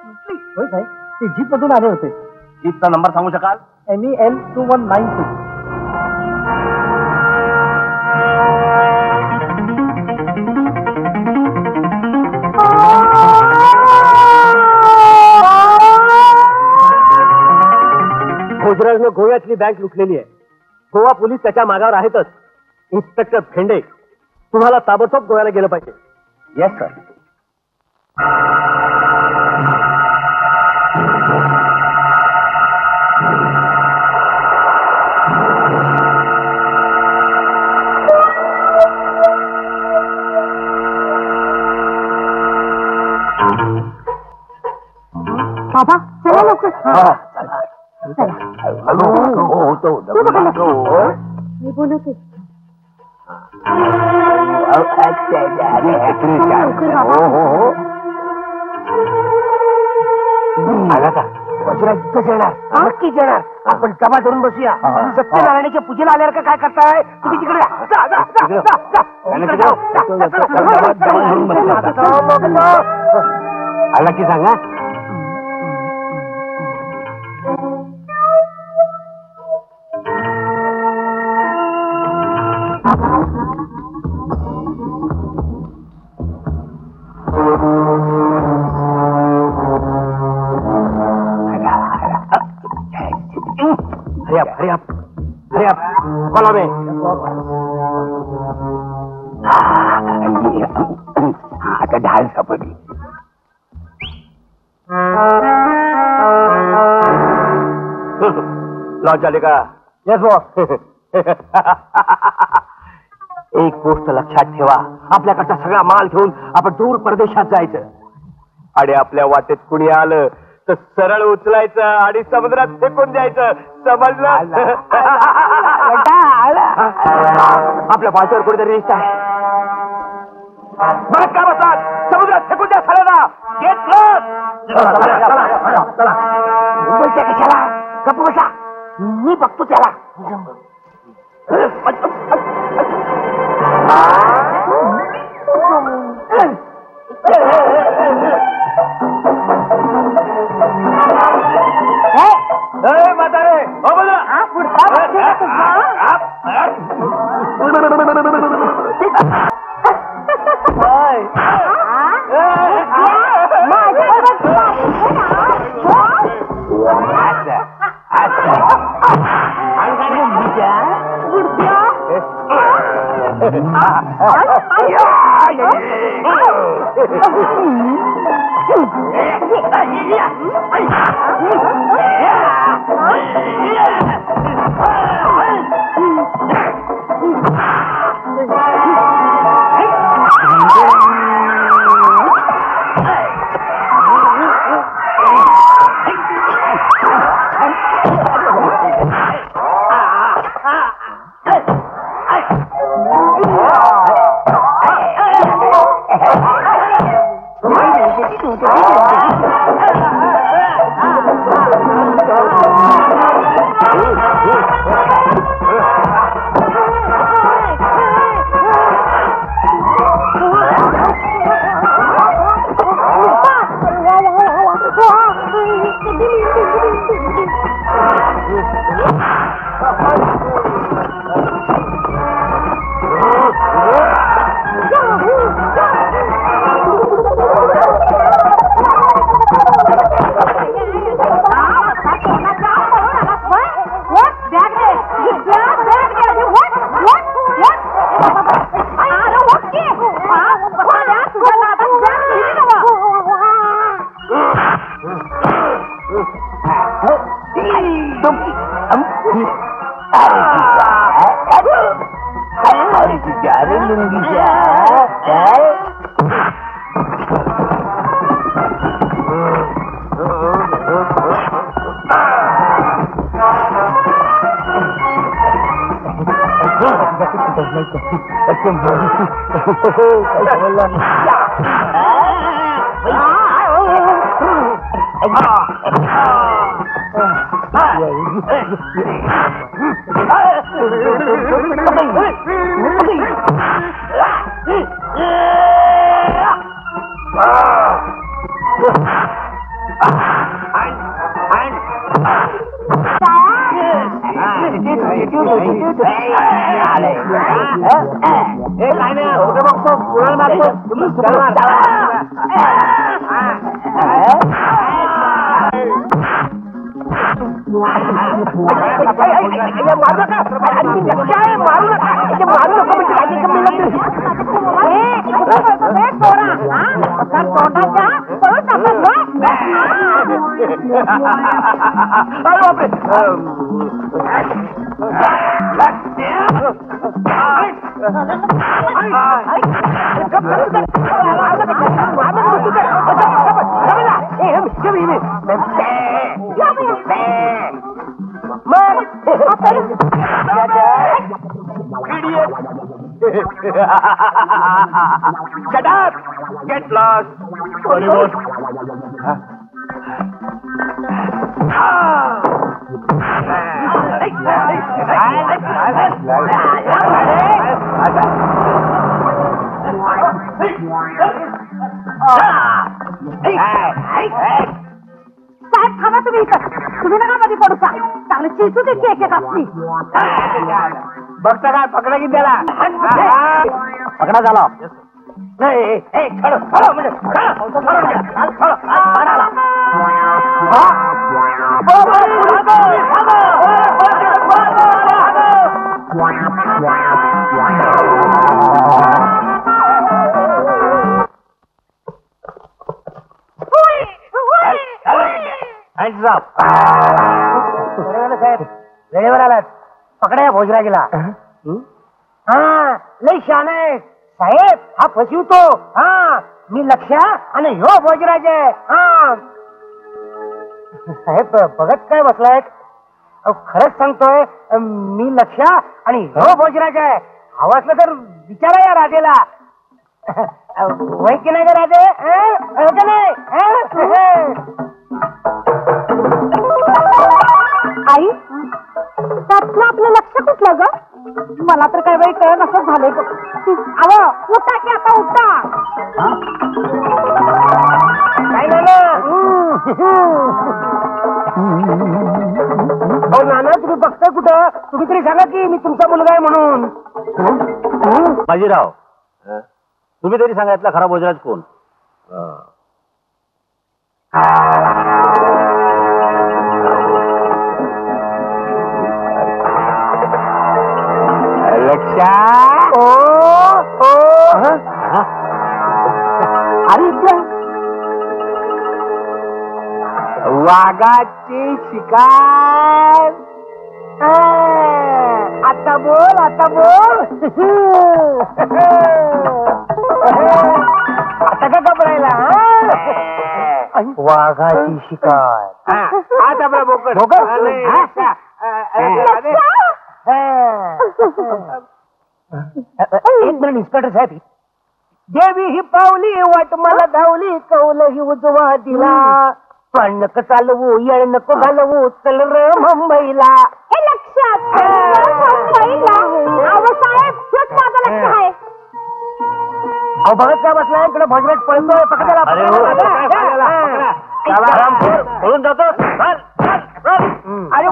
होय साहेब, ते जीप मधून आले होते. जीपचा नंबर सांगू शकाल? MEL 2196. भोजराजनं गोव्यातली बँक लुटलेली आहे. गोवा पोलीस त्याच्या मागावर आहेतच. इन्स्पेक्टर भेंडे, तुम्हाला ताबडतोब गोव्याला गेलं पाहिजे. Yes sir. बाबा चला लवकर. मी बोलवते. नक्कीच येणार. आपण जमा धरून बसूया. सत्यनारायणाच्या पूजेला आल्यावर काय करताय तुम्ही? तिकडे आला की सांगा. Hurry up follow me. आता ढाल सापडली. लॉन्च झाले का? Yes boss. एक गोष्ट लक्षात ठेवा, आपल्याकडचा सगळा माल घेऊन आपण दूर परदेशात जायचं आणि आपल्या वाटेत कुणी आलं तर सरळ उचलायचं आणि समुद्रात फेकून द्यायचं. समजलं? आपल्या पाठीवर कुठेतरी रिस्ट आहे. बघत का बसलात? समुद्रात फेकून द्या सगळ्यांना. Gate close. मुंबईच्या कशाला? गप्प बसा, मी बघतो त्याला. म्हातारे काय नाही होतं बघतो कुणाला मारतो Shut up! Get lost! Sorry, boss. साहेब थांबा तुम्ही इथं तुम्ही नका मध्ये पडू का चांगलं चिसू देते एक असली बघता काय पकडा की त्याला पकडा झाला नाही वेळेवर आलात पकडा या भोजराजीला हा लय शान आहे साहेब हा फसवतो हा मी लक्ष्या आणि ह्यो भोजराज आहे हा साहेब बघत काय बसलाय खरंच सांगतोय मी लक्ष्या आणि ह्यो भोजराज आहे हवं असलं तर विचारा या राजेला वय की नाही का राजे का नाही आई त्यातलं आपलं लक्ष कुठलं ग मला तर काय बाई कळ असं झालंय अहो उठा की आता उठा काय नाना नाना तुम्ही बघताय कुठं तुम्ही तरी सांगा की मी तुमचा मुलगा आहे म्हणून बाजीराव तुम्ही तरी सांगा यातला खरा भोजराज कोण लक्ष्या अरे वाघाची शिकार आता बोल आता का घबरायला वाघाची शिकार आता आपला बोकड एक मिनिट इन्स्पेक्टर साहेब देवी ही पावली वाट मला धावली कौल ही उजवा दिला पण नको चालवू येळ नको घालवू चल र मुंबईला हे लक्षात साहेब हेच माझं लक्ष आहे अहो बघत काय बसलाय इकडे भोजराज पळतोय पकडा पळून जातो अरे